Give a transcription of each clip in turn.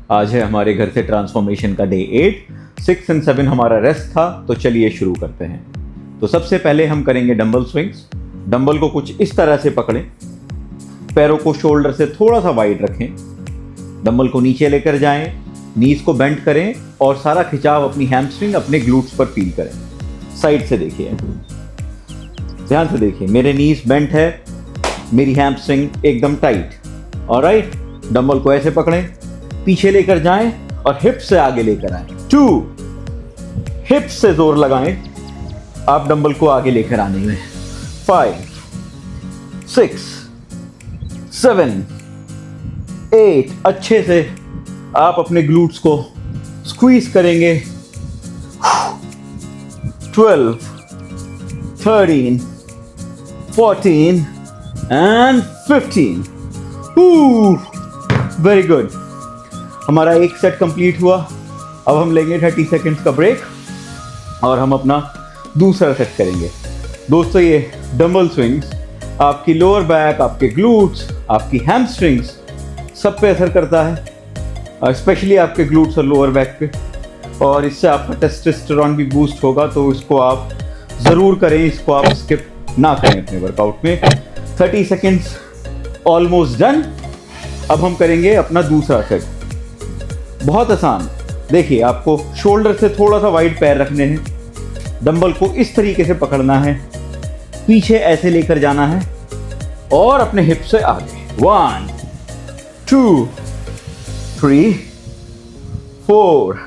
आज है हमारे घर से ट्रांसफॉर्मेशन का डे 8। 6 और 7 हमारा रेस्ट था, तो चलिए शुरू करते हैं। तो सबसे पहले हम करेंगे डंबल स्विंग्स। डंबल को कुछ इस तरह से पकड़ें, पैरों को शोल्डर से थोड़ा सा वाइड रखें, डंबल को नीचे लेकर जाएं, नीज को बेंड करें और सारा खिंचाव अपनी हैमस्ट्रिंग अपने ग्लूट्स पर फील करें। साइड से देखिए, ध्यान से देखिए, मेरे नीज बेंट है, मेरी हैमस्ट्रिंग एकदम टाइट। ऑलराइट, डंबल को ऐसे पकड़ें, पीछे लेकर जाएं और हिप से आगे लेकर आएं। 2, हिप से जोर लगाएं आप डंबल को आगे लेकर आने में। 5, 6, 7, 8, अच्छे से आप अपने ग्लूट्स को स्क्वीज करेंगे। 12, 13, 14 एंड 15। वेरी गुड, हमारा एक सेट कंप्लीट हुआ। अब हम लेंगे 30 सेकेंड्स का ब्रेक और हम अपना दूसरा सेट करेंगे। दोस्तों, ये डंबल स्विंग्स आपकी लोअर बैक, आपके ग्लूट्स, आपकी हैमस्ट्रिंग्स सब पे असर करता है, स्पेशली आपके ग्लूट्स और लोअर बैक पे, और इससे आपका टेस्टोस्टेरोन भी बूस्ट होगा। तो इसको आप ज़रूर करें, इसको आप स्किप ना करें अपने वर्कआउट में। 30 सेकेंड्स ऑलमोस्ट डन। अब हम करेंगे अपना दूसरा सेट। बहुत आसान, देखिए, आपको शोल्डर से थोड़ा सा वाइड पैर रखने हैं, डंबल को इस तरीके से पकड़ना है, पीछे ऐसे लेकर जाना है और अपने हिप से आगे। 1, 2, 3, 4,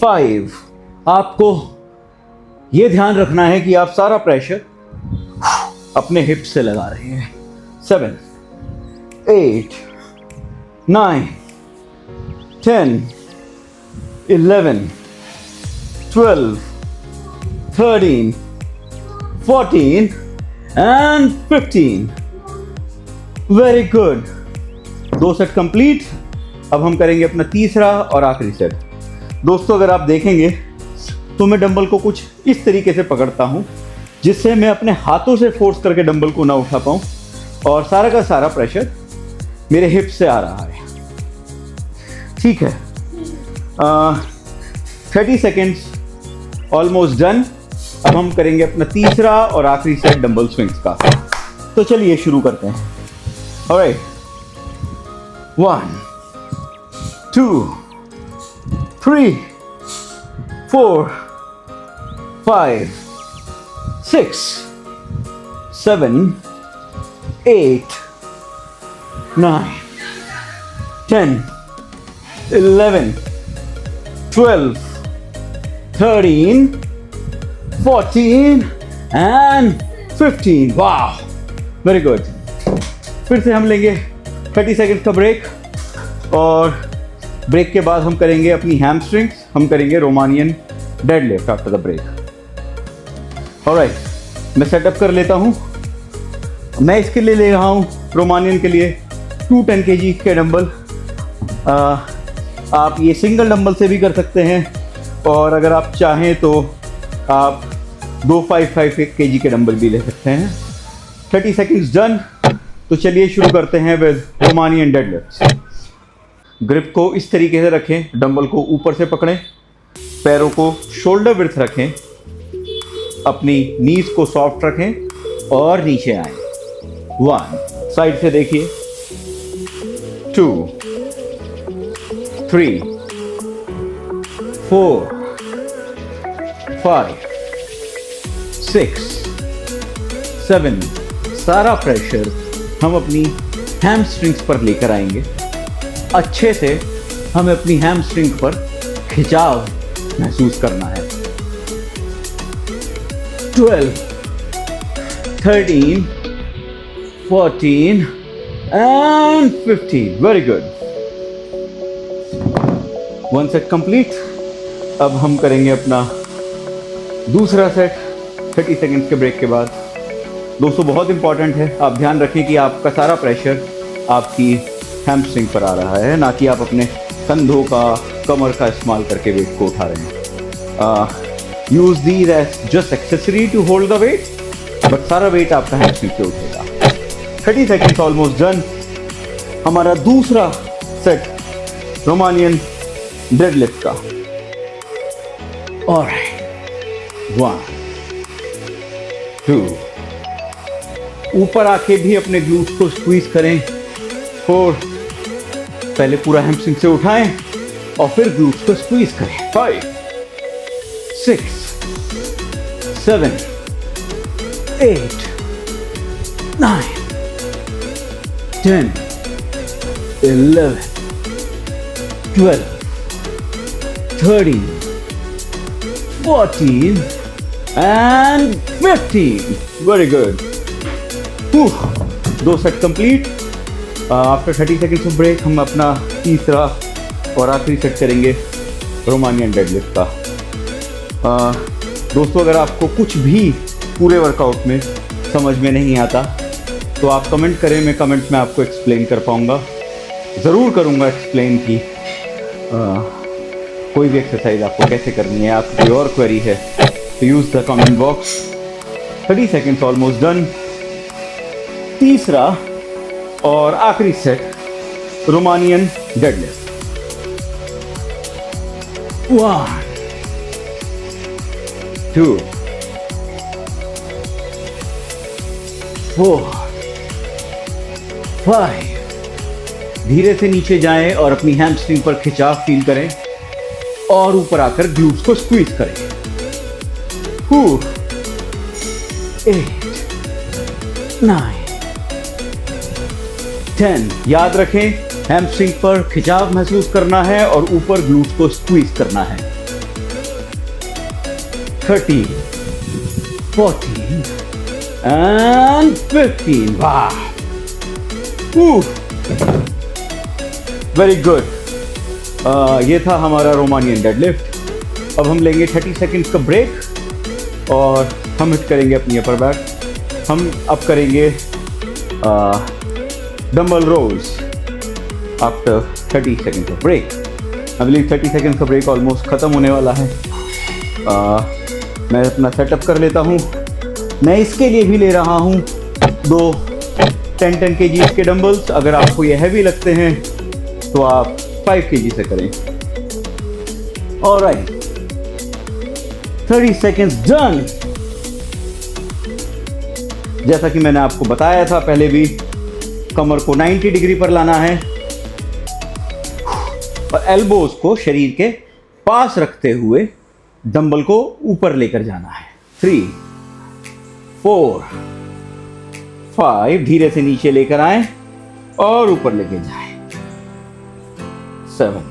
5। आपको यह ध्यान रखना है कि आप सारा प्रेशर अपने हिप से लगा रहे हैं। 7, 8, 9, 10, 11, 12, 13, 14 and 15। Very good, 2 set complete. अब हम करेंगे अपना तीसरा और आखिरी सेट। दोस्तों, अगर आप देखेंगे तो मैं डंबल को कुछ इस तरीके से पकड़ता हूं, जिससे मैं अपने हाथों से फोर्स करके डंबल को ना उठा पाऊं और सारा का सारा प्रेशर मेरे हिप से आ रहा है। ठीक है, 30 सेकेंड्स ऑलमोस्ट डन। अब हम करेंगे अपना तीसरा और आखिरी सेट डंबल स्विंग्स का। तो चलिए शुरू करते हैं। Alright, 1, 2, 3, 4, 5, 6, 7, 8, 9, 10, 11, 12, 13, 14 and 15। वाह, वेरी गुड। फिर से हम लेंगे 30 सेकेंड्स का ब्रेक और ब्रेक के बाद हम करेंगे अपनी हैमस्ट्रिंग्स। हम करेंगे Romanian deadlift after the break. Alright, मैं सेटअप कर लेता हूँ। मैं इसके लिए ले रहा हूँ, रोमानियन के लिए 210 kg के डंबल। आप ये सिंगल डंबल से भी कर सकते हैं, और अगर आप चाहें तो आप 255 kg के डंबल भी ले सकते हैं। 30 सेकेंड्स डन। तो चलिए शुरू करते हैं विद रोमानियन डेडलिफ्ट्स। ग्रिप को इस तरीके से रखें, डंबल को ऊपर से पकड़ें, पैरों को शोल्डर विड्थ रखें, अपनी नीज को सॉफ्ट रखें और नीचे आएं। 1, साइड से देखिए, 2, 3, 4, 5, 6, 7। सारा प्रेशर हम अपनी हैमस्ट्रिंग्स पर लेकर आएंगे। अच्छे से हमें अपनी हैमस्ट्रिंग पर खिंचाव महसूस करना है। 12, 13, 14 and 15। Very good, 1 set complete. अब हम करेंगे अपना दूसरा सेट 30 सेकेंड्स के ब्रेक के बाद। दोस्तों, बहुत इंपॉर्टेंट है, आप ध्यान रखें कि आपका सारा प्रेशर आपकी हैमस्ट्रिंग पर आ रहा है, ना कि आप अपने कंधों का, कमर का इस्तेमाल करके वेट को उठा रहे हैं। Use these as just accessory to hold the weight, but सारा वेट आपका हैमस्ट्रिंग पे उठेगा। 30 सेकेंड्स ऑलमोस्ट डन। हमारा दूसरा सेट रोमानियन डेडलिफ्ट का। ऑलराइट, 1 2, ऊपर आके भी अपने ग्लूट्स को स्क्वीज करें। 4, पहले पूरा हैमस्ट्रिंग से उठाएं और फिर ग्लूट्स को स्क्वीज करें। 5 6 7 8 9 10 11 12 13 14 and 15. Very good. 2 set complete. After 30 seconds of break हम अपना तीसरा और आखिरी सेट करेंगे रोमानियन डेडलिफ्ट का। दोस्तों, अगर आपको कुछ भी पूरे वर्कआउट में समझ में नहीं आता तो आप कमेंट करें, मैं कमेंट में आपको एक्सप्लेन कर पाऊँगा, ज़रूर करूँगा एक्सप्लेन की कोई भी एक्सरसाइज आपको कैसे करनी है। आपकी कोई और क्वेरी है तो use the comment box. 30 seconds almost done. तीसरा और आखिरी सेट रोमानियन डेडलिफ्ट। 1 2 4 5। धीरे से नीचे जाएं और अपनी हैमस्ट्रिंग पर खिंचाव फील करें और ऊपर आकर ग्लूट्स को स्क्वीज करें। 8 9 10। याद रखें, हैमस्ट्रिंग पर खिंचाव महसूस करना है और ऊपर ग्लूट्स को स्क्वीज करना है। 13 14 and 15। वाह, वेरी गुड। ये था हमारा रोमानियन डेडलिफ्ट। अब हम लेंगे 30 सेकेंड्स का ब्रेक और हम हिट करेंगे अपनी अपर बैक। हम अब करेंगे dumbbell row after 30 seconds of break. I believe 30 seconds का ब्रेक ऑलमोस्ट ख़त्म होने वाला है। मैं अपना सेटअप कर लेता हूँ। मैं इसके लिए भी ले रहा हूँ 2 10 kg के डंबल्स। अगर आपको ये हैवी लगते हैं तो आप 5 kg से करें। Alright, 30 seconds done. जैसा कि मैंने आपको बताया था पहले भी, कमर को 90 डिग्री पर लाना है और एल्बोज को शरीर के पास रखते हुए डंबल को ऊपर लेकर जाना है। 3 4 5। धीरे से नीचे लेकर आए और ऊपर लेके जाएं। 7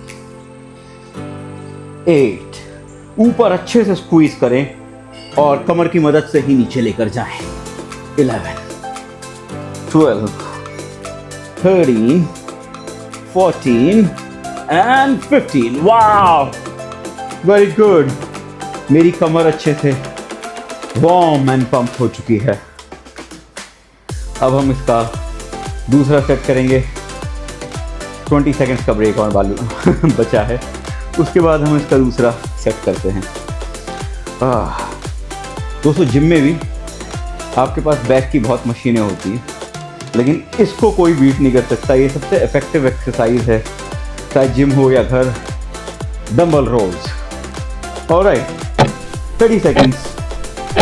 8। ऊपर अच्छे से स्क्वीज करें और कमर की मदद से ही नीचे लेकर जाएं। 11 12 13 14 and 15। Wow, very good. मेरी कमर अच्छे से वार्म एंड पंप हो चुकी है। अब हम इसका दूसरा सेट करेंगे। 20 सेकेंड्स का ब्रेक और बालू बचा है, उसके बाद हम इसका दूसरा सेट करते हैं। दोस्तों, जिम में भी आपके पास बैक की बहुत मशीनें होती हैं, लेकिन इसको कोई बीट नहीं कर सकता। ये सबसे इफेक्टिव एक्सरसाइज है, चाहे जिम हो या घर। डंबल रोज। Alright, 30 seconds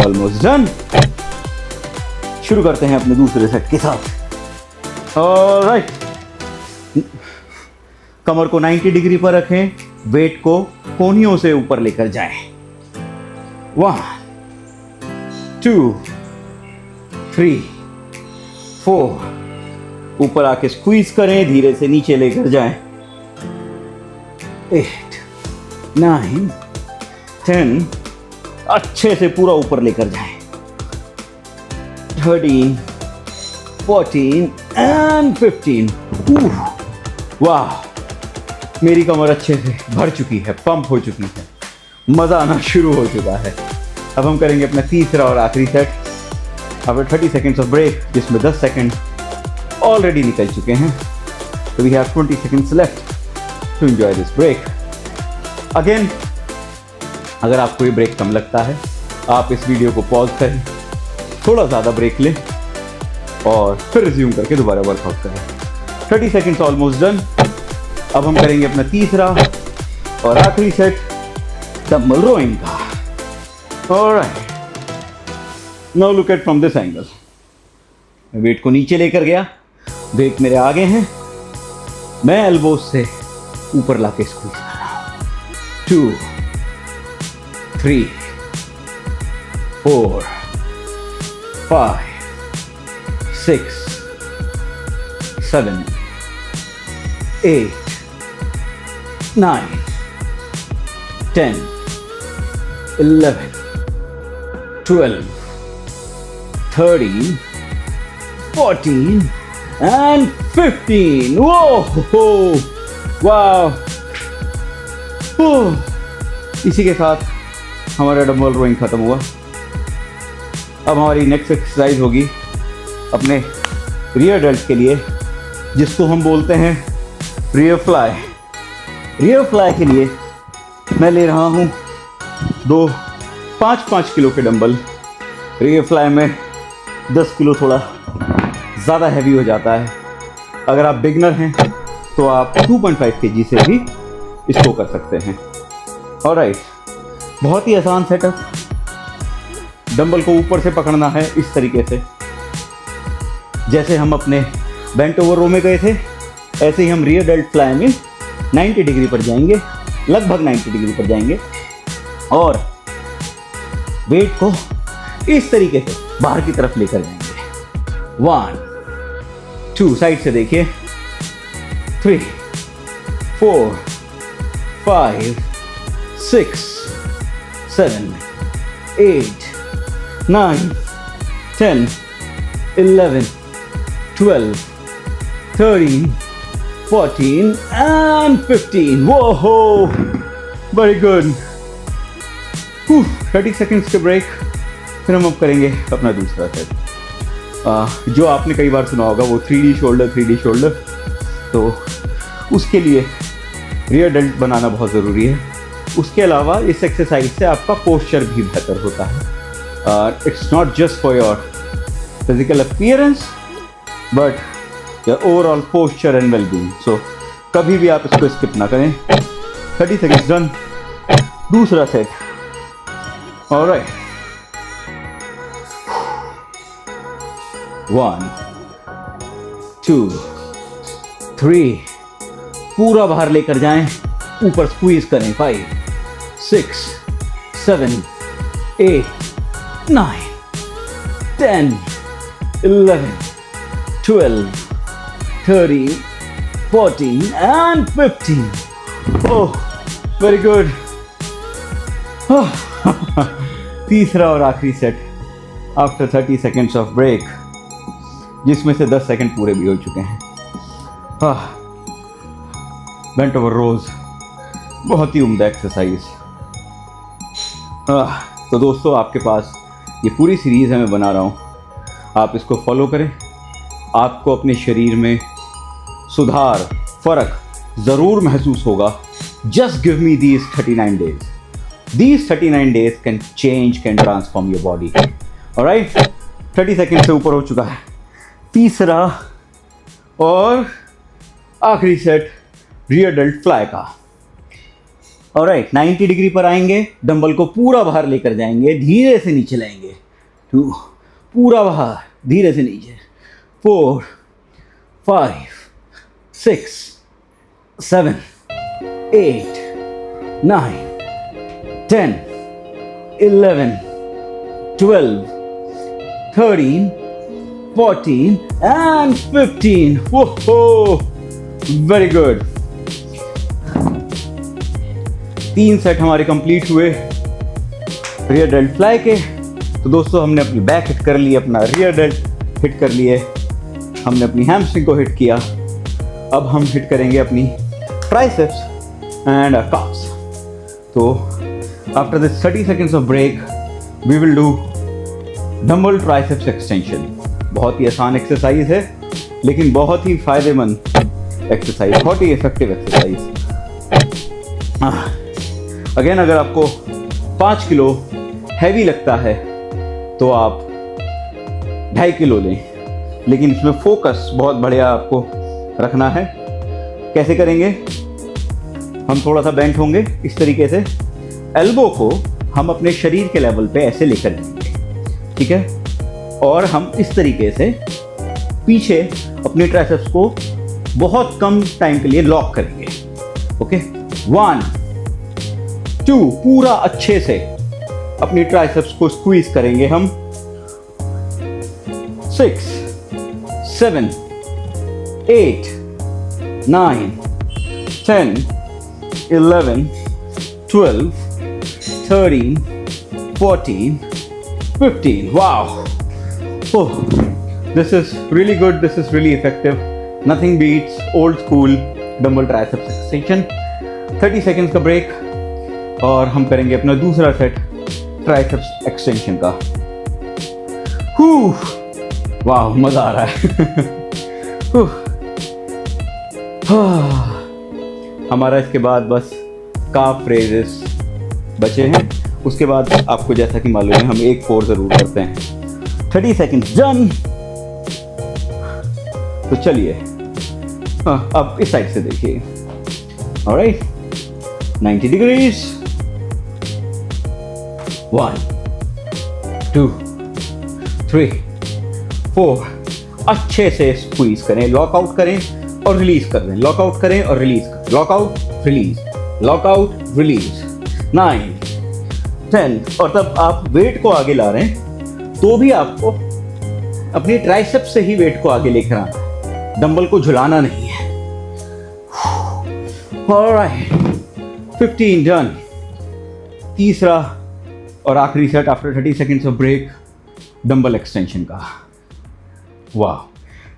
almost done. शुरू करते हैं अपने दूसरे सेट के साथ। ऑलराइट, कमर को 90 डिग्री पर रखें, वेट को कोहनियों से ऊपर लेकर जाएं। 1 2 3 4। ऊपर आके स्क्वीज करें, धीरे से नीचे लेकर जाएं। 8 9 10। अच्छे से पूरा ऊपर लेकर जाएं। 13 14 and 15। वाह, मेरी कमर अच्छे से भर चुकी है, पंप हो चुकी है, मज़ा आना शुरू हो चुका है। अब हम करेंगे अपना तीसरा और आखिरी set after 30 seconds of break, जिसमें 10 सेकेंड ऑलरेडी निकल चुके हैं। तो we have 20 seconds left to enjoy this break. Again, अगर आपको ये ब्रेक कम लगता है, आप इस वीडियो को पॉज करें, थोड़ा ज़्यादा ब्रेक लें और फिर रिज्यूम करके दोबारा वर्कआउट करें। 30 सेकेंड्स ऑलमोस्ट डन। अब हम करेंगे अपना तीसरा और आखिरी सेट डंबल रोइंग का। Alright, now look at from this angle. Weight को नीचे लेकर गया, वेट मेरे आगे हैं, मैं एल्बोज से ऊपर लाके स्क्वीज कर रहा हूं। 2 3 4 5 6 7 8 9 10 11 12 13 14 and 15. Whoa! Wow! इसी के साथ हमारा डंबल रोइंग खत्म हुआ। अब हमारी नेक्स्ट एक्सरसाइज होगी अपने रियर डेल्ट के लिए, जिसको हम बोलते हैं रियर फ्लाई। रियर फ्लाई के लिए मैं ले रहा हूँ 2 5-5 किलो के डंबल। रियर फ्लाई में 10 किलो थोड़ा ज़्यादा हैवी हो जाता है। अगर आप बिगनर हैं तो आप 2.5 kg से भी इसको कर सकते हैं। ऑलराइट, बहुत ही आसान सेटअप। डंबल को ऊपर से पकड़ना है इस तरीके से, जैसे हम अपने बेंट ओवर रो में गए थे, ऐसे ही हम रियर डेल्ट फ्लाई में 90 डिग्री पर जाएंगे, लगभग 90 डिग्री पर जाएंगे और वेट को इस तरीके से बाहर की तरफ लेकर जाएंगे। 1 2, साइड से देखिए, 3 4 5 6 7 8 9 10 11 12 13 14 and 15. Whoa! Very good. 30 seconds के ब्रेक, फिर हम अब करेंगे अपना दूसरा सेट। जो आपने कई बार सुना होगा वो 3D शोल्डर। तो उसके लिए रियर डेल्ट बनाना बहुत ज़रूरी है। उसके अलावा इस एक्सरसाइज से आपका पोस्चर भी बेहतर होता है। It's not just for your physical appearance but your overall posture and wellbeing. So कभी भी आप इसको स्किप ना करें। 30 सेकेंड्स डन। दूसरा सेट। ऑलराइट, 1 2 3, पूरा बाहर लेकर जाएं, ऊपर स्क्वीज करें। 5 6 7 8 9 10 11 12 13 14 and 15. Oh, very good. तीसरा और आखिरी set after 30 seconds of break, जिसमें से 10 सेकंड पूरे भी हो चुके हैं। बेंट ओवर रोज, बहुत ही उम्दा एक्सरसाइज। तो दोस्तों, आपके पास ये पूरी सीरीज़ है मैं बना रहा हूँ, आप इसको फॉलो करें। आपको अपने शरीर में सुधार, फ़र्क ज़रूर महसूस होगा। Just give me these 39 days. These 39 days can change, can transform your body. Alright? 30 second से ऊपर हो चुका है। तीसरा और आखिरी सेट रियर डेल्ट फ्लाई का। ऑलराइट, 90 डिग्री पर आएंगे, डंबल को पूरा बाहर लेकर जाएंगे, धीरे से नीचे लाएंगे। 2, पूरा बाहर, धीरे से नीचे। 4 5 6 7 8 9 10 11 12 13 14 and 15. Whoa! Very good. 3 set हमारे कंप्लीट हुए रियर डेल्ट फ्लाई के। तो दोस्तों, हमने अपनी बैक हिट कर ली, अपना रियर डेल्ट हिट कर लिए, हमने अपनी हैमस्ट्रिंग को हिट किया। अब हम हिट करेंगे अपनी ट्राइसेप्स एंड काफ्स। तो after this 30 seconds of break we will do dumbbell triceps extension. बहुत ही आसान एक्सरसाइज है, लेकिन बहुत ही फायदेमंद एक्सरसाइज, बहुत ही इफेक्टिव एक्सरसाइज। अगेन, अगर आपको 5 किलो हैवी लगता है तो आप 2.5 किलो लें, लेकिन इसमें फोकस बहुत बढ़िया आपको रखना है। कैसे करेंगे? हम थोड़ा सा बेंट होंगे इस तरीके से, एल्बो को हम अपने शरीर के लेवल पे ऐसे लेकर जाएंगे, ठीक है। और हम इस तरीके से पीछे अपने ट्राइसेप्स को बहुत कम टाइम के लिए लॉक करेंगे, ओके। 1 2, पूरा अच्छे से अपनी ट्राइसेप्स को स्क्वीज करेंगे हम। 6 7 8 9 10 11 12 13 14 15. Wow. Oh, this is really good. This is really effective. Nothing beats old school dumbbell triceps extension. 30 seconds का ब्रेक और हम करेंगे अपना दूसरा सेट ट्राइसेप्स एक्सटेंशन का। वाह, मजा आ रहा है। हमारा इसके बाद बस काफ रेजेस बचे हैं। उसके बाद आपको जैसा कि मालूम है हम एक कोर जरूर करते हैं। 30 सेकेंड्स डन। तो चलिए अब इस साइड से देखिए। Alright, 90 degrees. 1 2 3 4। अच्छे से स्क्वीज करें, लॉकआउट करें और रिलीज कर दें, लॉकआउट करें और रिलीज करें, लॉकआउट रिलीज, लॉकआउट रिलीज। 9 10। और तब आप वेट को आगे ला रहे हैं तो भी आपको अपनी ट्राइसेप से ही वेट को आगे लेकर आना है, डंबल को झुलाना नहीं है। Alright, 15 done. तीसरा और आखिरी set after 30 seconds of break, dumbbell extension का। वाह,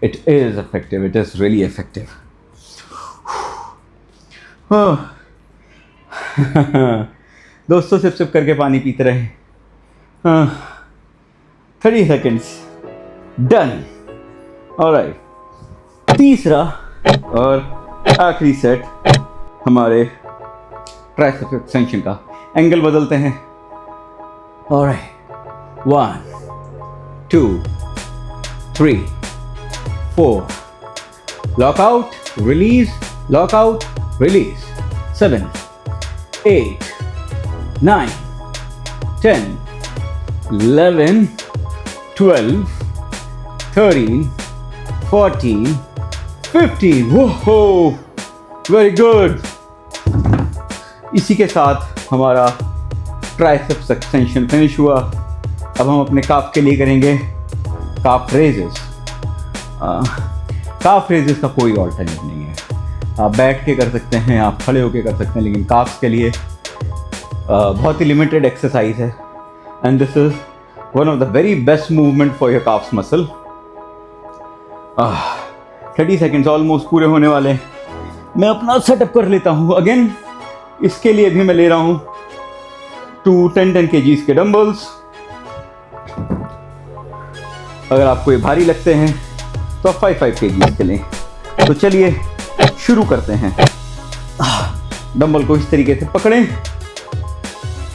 it is effective, it is really effective. दोस्तों सिप सिप करके पानी पीते रहे। 30 सेकेंड्स डन। ऑलराइट, तीसरा और आखिरी सेट हमारे ट्राइसेप एक्सटेंशन का। एंगल बदलते हैं। Alright, 1 2 3 4। Lockout release, lockout release. 7 8 9 10 11 12 13 14 15। वो वेरी गुड। इसी के साथ हमारा ट्राइसेप्स एक्सटेंशन फिनिश हुआ। अब हम अपने काफ के लिए करेंगे काफ रेजेस। काफ रेजेस का कोई ऑल्टरनेट नहीं है। आप बैठ के कर सकते हैं, आप खड़े होके कर सकते हैं, लेकिन काफ्स के लिए बहुत ही लिमिटेड एक्सरसाइज है। And this is one of the very best movement for your carbs muscle. 30 seconds almost पूरे होने वाले हैं। मैं अपना सेटअप कर लेता हूँ अगेन। इसके लिए भी मैं ले रहा हूँ 2 10 kgs के डंबल्स। अगर आपको ये भारी लगते हैं तो आप 5 kgs के लें। तो चलिए शुरू करते हैं। डंबल को इस तरीके से पकड़ें,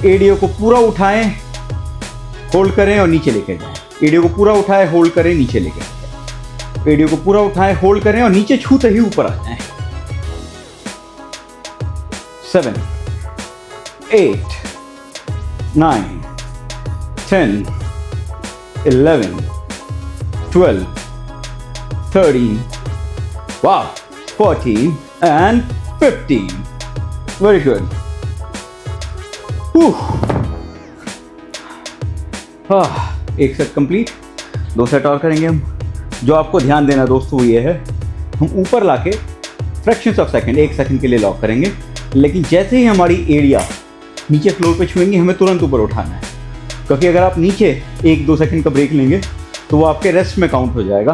एडियो को पूरा उठाएं, होल्ड करें और नीचे लेके जाएं। एडियो को पूरा उठाएं, होल्ड करें, नीचे लेके जाएं। एडियो को पूरा उठाएं, होल्ड करें और नीचे छूते ही ऊपर आ जाएं। 7 8 9 10 11 12 13 wow 14 and 15. Very good. एक सेट कंप्लीट। 2 सेट और करेंगे हम। जो आपको ध्यान देना दोस्तों वो ये है, हम ऊपर लाके फ्रैक्शंस ऑफ सेकंड, 1 सेकंड के लिए लॉक करेंगे, लेकिन जैसे ही हमारी एरिया नीचे फ्लोर पे छुएंगे हमें तुरंत ऊपर उठाना है। क्योंकि अगर आप नीचे 1-2 सेकंड का ब्रेक लेंगे तो वो आपके रेस्ट में काउंट हो जाएगा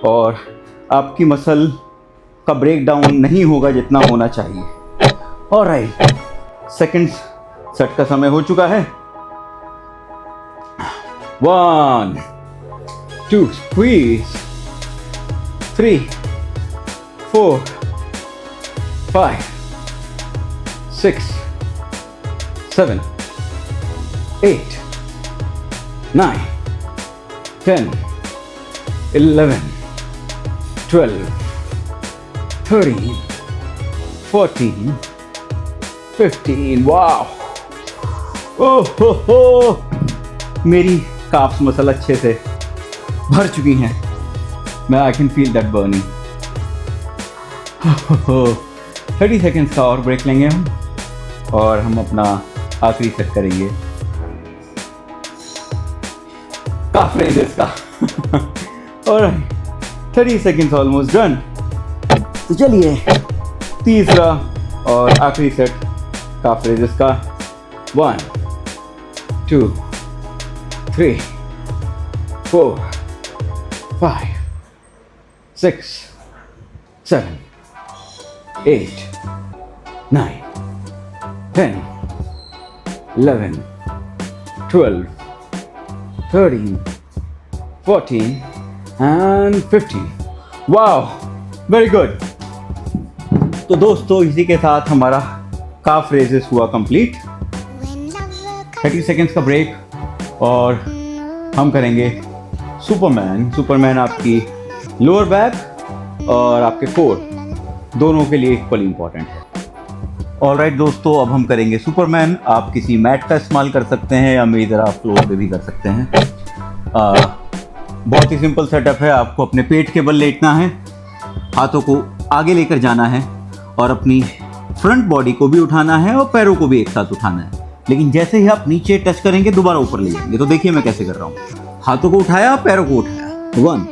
और आपकी मसल का ब्रेक डाउन नहीं होगा जितना होना चाहिए। ऑलराइट, सेकंड सेट का समय हो चुका है। 1 2 squeeze 3 4 5 6 7 8 9 10 11 12 13 14 15. वाह, ओह हो, मेरी काफ्स मसल अच्छे से भर चुकी हैं. मैं I can feel that burning. 30 seconds का और ब्रेक लेंगे हम और हम अपना आखिरी सेट करेंगे काफ रेजेस का. और 30 सेकेंड्स ऑलमोस्ट डन. तो चलिए तीसरा और आखिरी सेट काफ रेजेस का. 1 2 3 4 5 6 7 8 9 10 11 12 13 14 and 15. Wow, very good. तो दोस्तों इसी के साथ हमारा काफ रेजेस हुआ कंप्लीट. 30 सेकेंड्स का ब्रेक और हम करेंगे सुपरमैन. आपकी लोअर बैक और आपके कोर दोनों के लिए इक्वली इंपॉर्टेंट है. ऑलराइट दोस्तों, अब हम करेंगे सुपरमैन. आप किसी मैट का इस्तेमाल कर सकते हैं या मेरी तरह आप फ्लोर पे भी कर सकते हैं. बहुत ही सिंपल सेटअप है. आपको अपने पेट के बल लेटना है, हाथों को आगे लेकर जाना है और अपनी फ्रंट बॉडी को भी उठाना है और पैरों को भी एक साथ उठाना है. लेकिन जैसे ही आप नीचे टच करेंगे दोबारा ऊपर ले जाएंगे. तो देखिए मैं कैसे कर रहा हूँ. हाथों को उठाया, पैरों को उठाया. 1.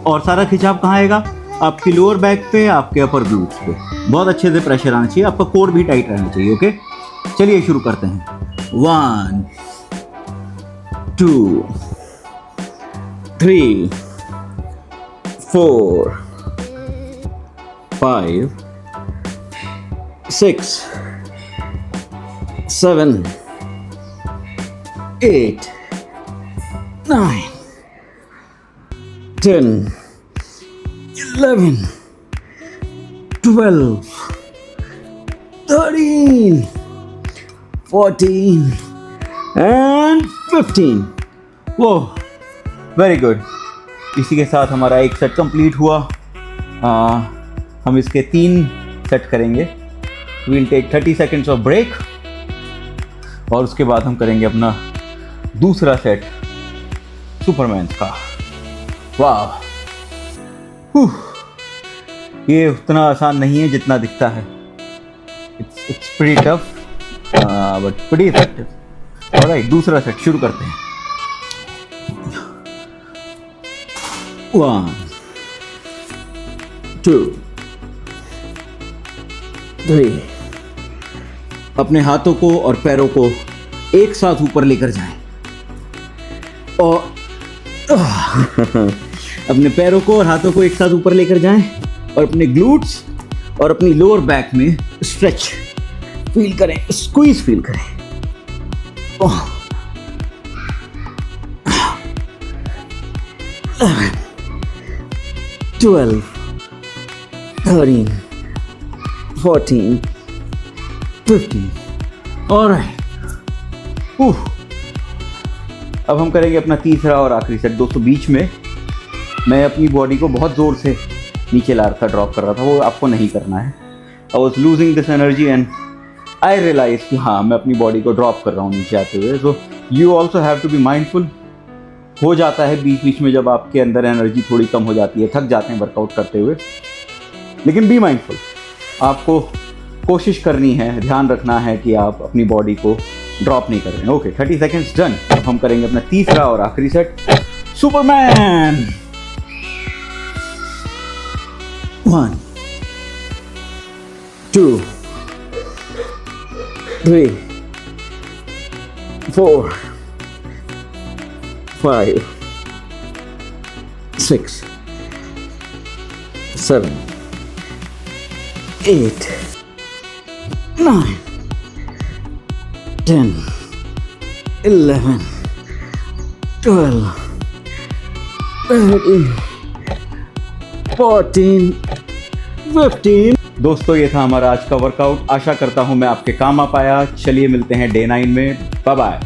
और सारा खिंचाव कहाँ आएगा? आपकी लोअर बैक पे, आपके अपर ग्लूट्स पे. बहुत अच्छे से प्रेशर आना चाहिए. आपका कोर भी टाइट रहना चाहिए. ओके, चलिए शुरू करते हैं. 1 2 3 4 5 6 7 8 9 10 11 12 13 14 and 15. वो वेरी गुड. इसी के साथ हमारा एक सेट कंप्लीट हुआ. हम इसके 3 सेट करेंगे. We'll take 30 seconds of break और उसके बाद हम करेंगे अपना दूसरा सेट सुपरमैन का. वाह, ये उतना आसान नहीं है जितना दिखता है. It's pretty tough but pretty effective. Alright, दूसरा सेट शुरू करते हैं. 1 2 3. अपने हाथों को और पैरों को एक साथ ऊपर लेकर जाएं और अपने पैरों को और हाथों को एक साथ ऊपर लेकर जाएं और अपने ग्लूट्स और अपनी लोअर बैक में स्ट्रेच फील करें, स्क्वीज फील करें. 12 13 14 15. ऑलराइट. अब हम करेंगे अपना तीसरा और आखिरी सेट. दोस्तों बीच में मैं अपनी बॉडी को बहुत ज़ोर से नीचे ला रहा था, ड्रॉप कर रहा था. वो आपको नहीं करना है. I was losing this energy and I realise कि हाँ, मैं अपनी बॉडी को ड्रॉप कर रहा हूँ नीचे आते हुए. So you also have to be mindful. हो जाता है बीच बीच में जब आपके अंदर एनर्जी थोड़ी कम हो जाती है, थक जाते हैं वर्कआउट करते हुए. लेकिन बी माइंडफुल. आपको कोशिश करनी है, ध्यान रखना है कि आप अपनी बॉडी को ड्रॉप नहीं कर रहे हैं. Okay, 30 seconds done. अब हम करेंगे अपना तीसरा और आखिरी सेट सुपरमैन. 1 2 3 4 5 6 7 8 9 10 11 12 13 14 15. दोस्तों ये था हमारा आज का वर्कआउट. आशा करता हूँ मैं आपके काम आ पाया. चलिए मिलते हैं डे 9 में. Bye bye.